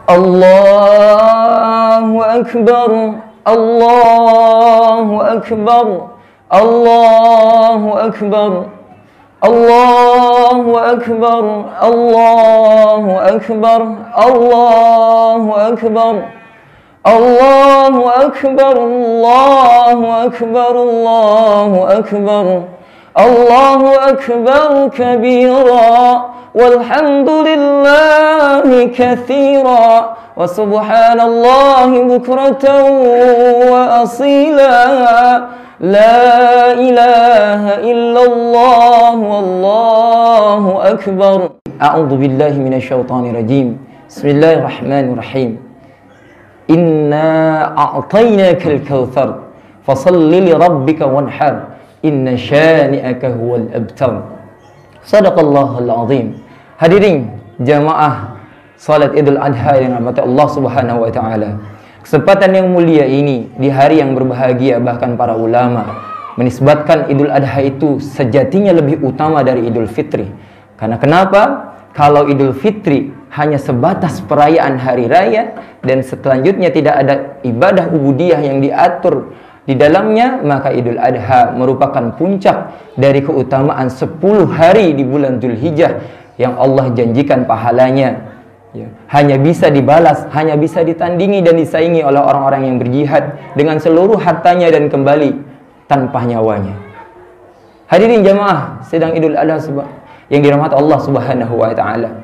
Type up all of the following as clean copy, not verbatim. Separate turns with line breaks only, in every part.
Allahu Akbar, Allahu Akbar, Allahu Akbar, Allahu Akbar, Allahu Akbar, Allahu Akbar, Allahu Akbar, Allahu Akbar, Allahu Akbar, Allahu Akbar kabira, walhamdulillahi katsira, wa subhanallahi bukratan wa asila, la ilaha illallah, wallahu akbar. A'udzu billahi minasyaitonir rajim. Bismillahirrahmanirrahim. Inna a'tainakal kautsar fashalli li rabbika wanhar inna syani'aka huwal abtar. Shadaqallahul azim. Hadirin jamaah salat Idul Adha yang dirahmati Allah Subhanahu wa taala. Kesempatan yang mulia ini di hari yang berbahagia, bahkan para ulama menisbatkan Idul Adha itu sejatinya lebih utama dari Idul Fitri. Karena kenapa? Kalau Idul Fitri hanya sebatas perayaan hari raya dan selanjutnya tidak ada ibadah ubudiyah yang diatur di dalamnya, maka Idul Adha merupakan puncak dari keutamaan 10 hari di bulan Dzulhijjah yang Allah janjikan pahalanya. Ya, hanya bisa dibalas, hanya bisa ditandingi dan disaingi oleh orang-orang yang berjihad dengan seluruh hartanya dan kembali tanpa nyawanya. Hadirin jamaah sedang Idul Adha yang dirahmati Allah Subhanahu wa taala.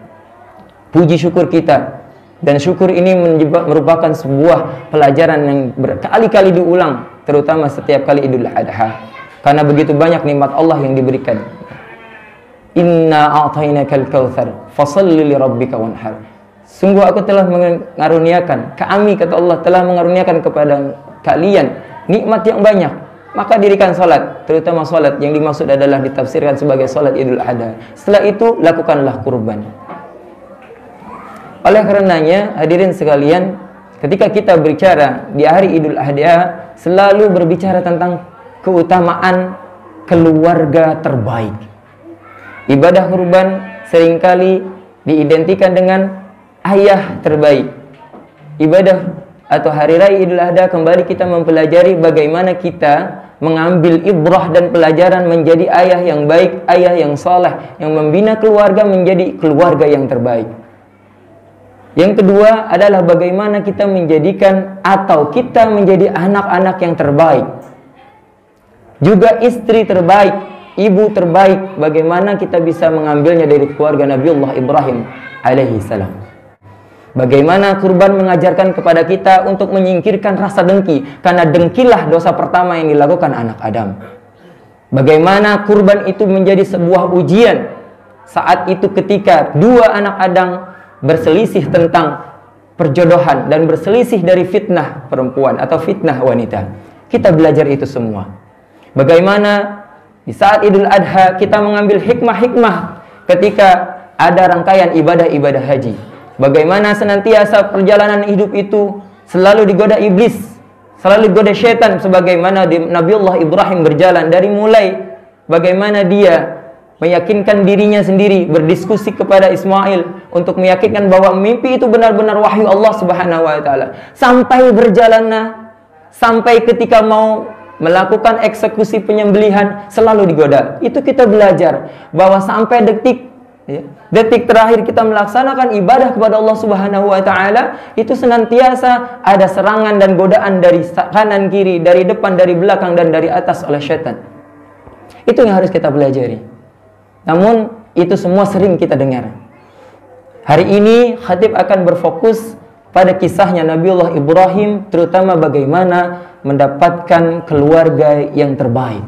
Puji syukur kita, dan syukur ini merupakan sebuah pelajaran yang berkali-kali diulang, terutama setiap kali Idul Adha, karena begitu banyak nikmat Allah yang diberikan. Inna a'tainakal kautsar fashalli li rabbika wanhar. Sungguh aku telah mengaruniakan, kami kata Allah telah mengaruniakan kepada kalian nikmat yang banyak, maka dirikan salat, terutama salat yang dimaksud adalah ditafsirkan sebagai salat Idul Adha. Setelah itu lakukanlah kurban. Oleh karenanya hadirin sekalian, ketika kita berbicara di hari Idul Adha selalu berbicara tentang keutamaan keluarga terbaik. Ibadah kurban seringkali diidentikan dengan ayah terbaik. Ibadah atau hari raya Idul Adha kembali kita mempelajari bagaimana kita mengambil ibrah dan pelajaran menjadi ayah yang baik, ayah yang saleh, yang membina keluarga menjadi keluarga yang terbaik. Yang kedua adalah bagaimana kita menjadikan atau kita menjadi anak-anak yang terbaik, juga istri terbaik, ibu terbaik. Bagaimana kita bisa mengambilnya dari keluarga Nabiullah Ibrahim alaihi salam. Bagaimana kurban mengajarkan kepada kita untuk menyingkirkan rasa dengki, karena dengkilah dosa pertama yang dilakukan anak Adam. Bagaimana kurban itu menjadi sebuah ujian saat itu ketika dua anak Adam berselisih tentang perjodohan dan berselisih dari fitnah perempuan atau fitnah wanita. Kita belajar itu semua. Bagaimana di saat Idul Adha kita mengambil hikmah-hikmah ketika ada rangkaian ibadah-ibadah haji. Bagaimana senantiasa perjalanan hidup itu selalu digoda iblis, selalu digoda syaitan, sebagaimana Nabiullah Ibrahim berjalan dari mulai bagaimana dia meyakinkan dirinya sendiri, berdiskusi kepada Ismail untuk meyakinkan bahwa mimpi itu benar-benar wahyu Allah Subhanahu wa taala. Sampai berjalannya, sampai ketika mau melakukan eksekusi penyembelihan selalu digoda. Itu kita belajar bahwa sampai detik terakhir kita melaksanakan ibadah kepada Allah Subhanahu wa taala, itu senantiasa ada serangan dan godaan dari kanan kiri, dari depan, dari belakang, dan dari atas oleh syaitan. Itu yang harus kita pelajari. Namun itu semua sering kita dengar. Hari ini khatib akan berfokus pada kisahnya Nabiullah Ibrahim, terutama bagaimana mendapatkan keluarga yang terbaik.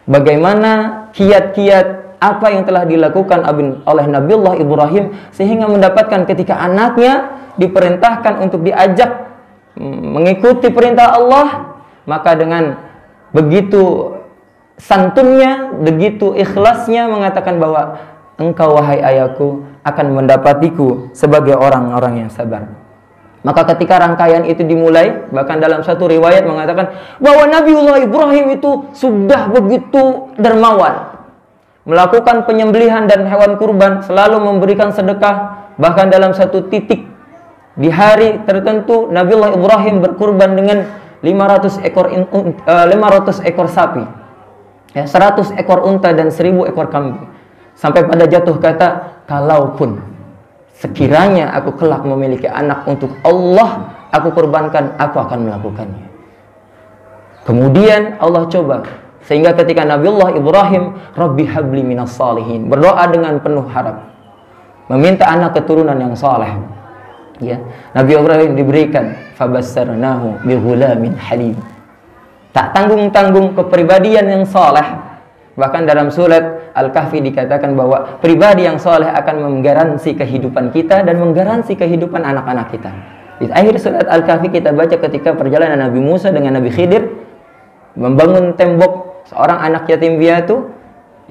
Bagaimana kiat-kiat apa yang telah dilakukan oleh Nabiullah Ibrahim sehingga mendapatkan ketika anaknya diperintahkan untuk diajak mengikuti perintah Allah, maka dengan begitu santunnya, begitu ikhlasnya mengatakan bahwa engkau wahai ayahku akan mendapatiku sebagai orang-orang yang sabar. Maka ketika rangkaian itu dimulai, bahkan dalam satu riwayat mengatakan bahwa Nabiullah Ibrahim itu sudah begitu dermawan, melakukan penyembelihan dan hewan kurban, selalu memberikan sedekah. Bahkan dalam satu titik Di hari tertentu Nabiullah Ibrahim berkurban dengan 500 ekor sapi, ya, 100 ekor unta dan 1000 ekor kambing. Sampai pada jatuh kata, kalaupun sekiranya aku kelak memiliki anak untuk Allah, aku kurbankan, aku akan melakukannya. Kemudian Allah coba, sehingga ketika Nabiullah Ibrahim, Rabbi habli minas salihin, berdoa dengan penuh harap, meminta anak keturunan yang saleh. Ya, Nabi Ibrahim diberikan fabassarnahu bighulamin halim. Tak tanggung-tanggung kepribadian yang saleh. Bahkan dalam surat Al-Kahfi dikatakan bahwa pribadi yang saleh akan menggaransi kehidupan kita dan menggaransi kehidupan anak-anak kita. Di akhir surat Al-Kahfi kita baca ketika perjalanan Nabi Musa dengan Nabi Khidir membangun tembok seorang anak yatim piatu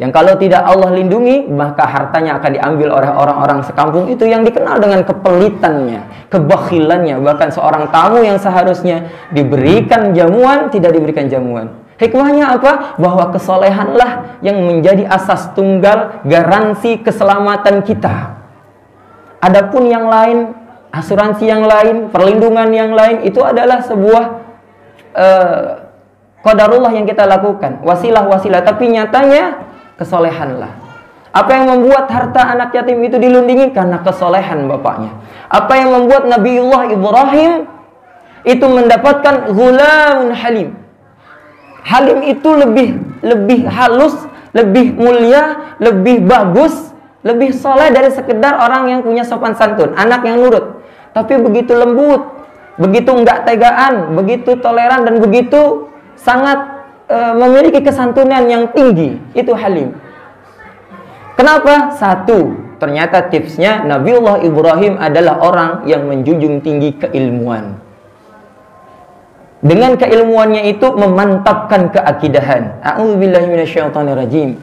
yang kalau tidak Allah lindungi, maka hartanya akan diambil oleh orang-orang sekampung itu yang dikenal dengan kepelitannya, kebakhilannya. Bahkan seorang tamu yang seharusnya diberikan jamuan, tidak diberikan jamuan. Hikmahnya apa? Bahwa kesolehanlah yang menjadi asas tunggal garansi keselamatan kita. Adapun yang lain, asuransi yang lain, perlindungan yang lain, itu adalah sebuah qadarullah yang kita lakukan, wasilah-wasilah, tapi nyatanya kesolehanlah. Apa yang membuat harta anak yatim itu dilindungi? Karena kesolehan bapaknya. Apa yang membuat Nabiullah Ibrahim itu mendapatkan ghulamun halim? Halim itu lebih halus, lebih mulia, lebih bagus, lebih soleh dari sekedar orang yang punya sopan santun, anak yang nurut. Tapi begitu lembut, begitu enggak tegaan, begitu toleran, dan begitu sangat memiliki kesantunan yang tinggi. Itu halim. Kenapa? Satu, ternyata tipsnya Nabiullah Ibrahim adalah orang yang menjunjung tinggi keilmuan. Dengan keilmuannya itu memantapkan keakidahan. A'udzubillahi minasyaitonirrajim.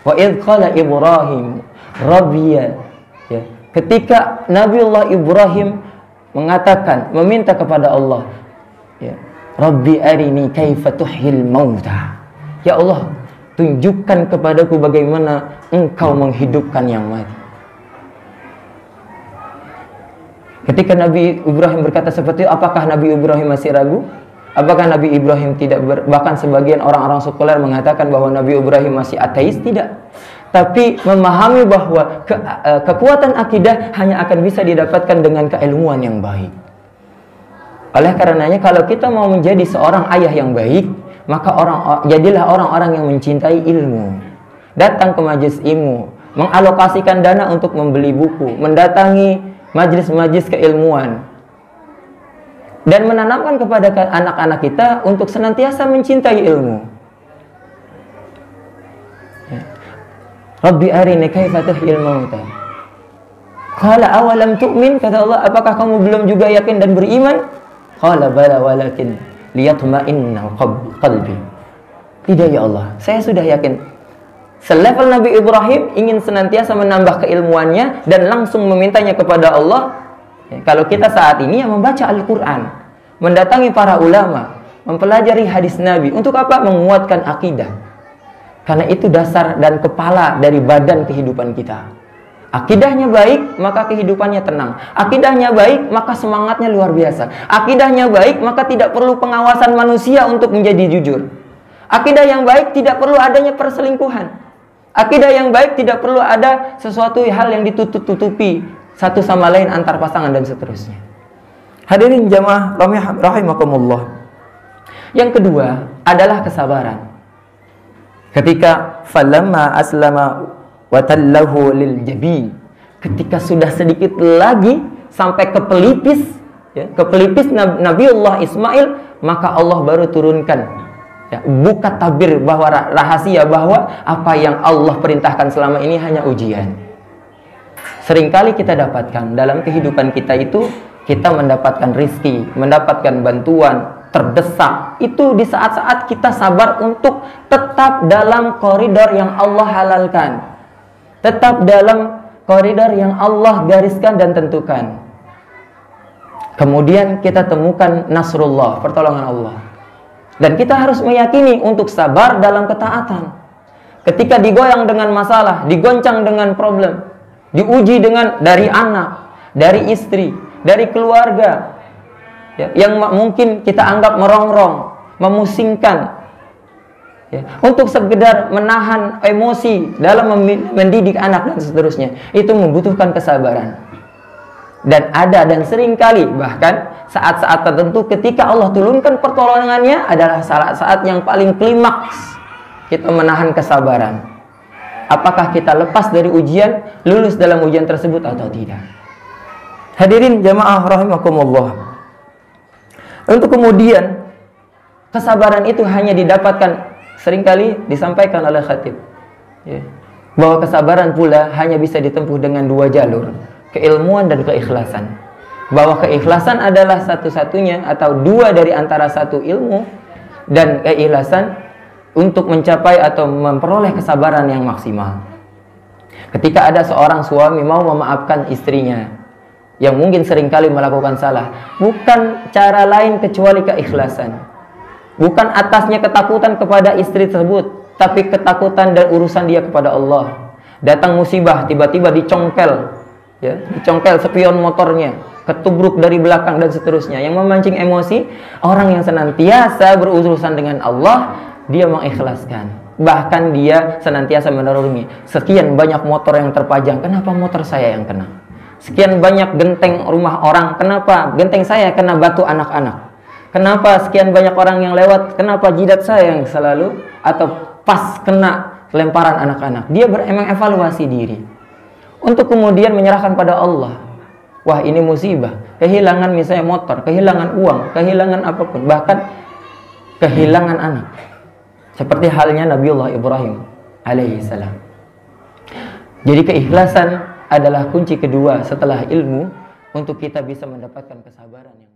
Wa idz qala Ibrahim rabbiya, ya, ketika Nabiullah Ibrahim mengatakan, meminta kepada Allah, ya, Rabbi arini kaifa tuhyil mauta. Ya Allah, tunjukkan kepadaku bagaimana Engkau menghidupkan yang mati. Ketika Nabi Ibrahim berkata seperti itu, apakah Nabi Ibrahim masih ragu? Apakah Nabi Ibrahim tidak bahkan sebagian orang-orang sekuler mengatakan bahwa Nabi Ibrahim masih ateis? Tidak. Tapi memahami bahwa kekuatan akidah hanya akan bisa didapatkan dengan keilmuan yang baik. Oleh karenanya, kalau kita mau menjadi seorang ayah yang baik, maka jadilah orang-orang yang mencintai ilmu. Datang ke majelis ilmu, mengalokasikan dana untuk membeli buku, mendatangi majelis-majelis keilmuan, dan menanamkan kepada anak-anak kita untuk senantiasa mencintai ilmu. Rabbi arini kaifa tuhyil mauta. Qala awalam tu'min, kata Allah, apakah kamu belum juga yakin dan beriman? Qala bala walakin liyatma'inna qalbi. Tidak ya Allah, saya sudah yakin. Selevel Nabi Ibrahim ingin senantiasa menambah keilmuannya dan langsung memintanya kepada Allah. Kalau kita saat ini yang membaca Al-Quran, mendatangi para ulama, mempelajari hadis Nabi, untuk apa? Menguatkan akidah. Karena itu dasar dan kepala dari badan kehidupan kita. Akidahnya baik, maka kehidupannya tenang. Akidahnya baik, maka semangatnya luar biasa. Akidahnya baik, maka tidak perlu pengawasan manusia untuk menjadi jujur. Akidah yang baik tidak perlu adanya perselingkuhan. Akidah yang baik tidak perlu ada sesuatu hal yang ditutup-tutupi satu sama lain antar pasangan dan seterusnya. Hadirin jamaah rahimakumullah. Yang kedua adalah kesabaran. Ketika falamma aslama wa tallahu lil jabin, ketika sudah sedikit lagi sampai ke pelipis, ya, ke pelipis Nabiullah Ismail, maka Allah baru turunkan, ya, buka tabir bahwa rahasia bahwa apa yang Allah perintahkan selama ini hanya ujian. Seringkali kita dapatkan dalam kehidupan kita itu, kita mendapatkan rizki, mendapatkan bantuan, terdesak. Itu di saat-saat kita sabar untuk tetap dalam koridor yang Allah halalkan. Tetap dalam koridor yang Allah gariskan dan tentukan. Kemudian kita temukan nasrullah, pertolongan Allah. Dan kita harus meyakini untuk sabar dalam ketaatan. Ketika digoyang dengan masalah, digoncang dengan problem, diuji dengan dari anak, dari istri, dari keluarga, ya, yang mungkin kita anggap merongrong, memusingkan, ya, untuk sekedar menahan emosi dalam mendidik anak dan seterusnya, itu membutuhkan kesabaran. Dan ada dan sering kali bahkan saat-saat tertentu ketika Allah turunkan pertolongannya adalah saat-saat yang paling klimaks kita menahan kesabaran. Apakah kita lepas dari ujian, lulus dalam ujian tersebut atau tidak? Hadirin jamaah rahimakumullah. Untuk kemudian kesabaran itu hanya didapatkan, seringkali disampaikan oleh khatib, ya, bahwa kesabaran pula hanya bisa ditempuh dengan dua jalur, keilmuan dan keikhlasan. Bahwa keikhlasan adalah satu-satunya atau dua dari antara satu ilmu dan keikhlasan untuk mencapai atau memperoleh kesabaran yang maksimal. Ketika ada seorang suami mau memaafkan istrinya yang mungkin seringkali melakukan salah, bukan cara lain kecuali keikhlasan. Bukan atasnya ketakutan kepada istri tersebut, tapi ketakutan dan urusan dia kepada Allah. Datang musibah, tiba-tiba dicongkel, ya, dicongkel spion motornya, ketubruk dari belakang dan seterusnya, yang memancing emosi. Orang yang senantiasa berurusan dengan Allah, dia mengikhlaskan. Bahkan dia senantiasa menerungi. Sekian banyak motor yang terpajang, kenapa motor saya yang kena? Sekian banyak genteng rumah orang, kenapa genteng saya kena batu anak-anak? Kenapa sekian banyak orang yang lewat, kenapa jidat saya yang selalu atau pas kena lemparan anak-anak? Dia emang evaluasi diri untuk kemudian menyerahkan pada Allah. Wah, ini musibah, kehilangan misalnya motor, kehilangan uang, kehilangan apapun, bahkan kehilangan anak. Seperti halnya Nabiullah Ibrahim alaihissalam. Jadi keikhlasan adalah kunci kedua setelah ilmu untuk kita bisa mendapatkan kesabaran yang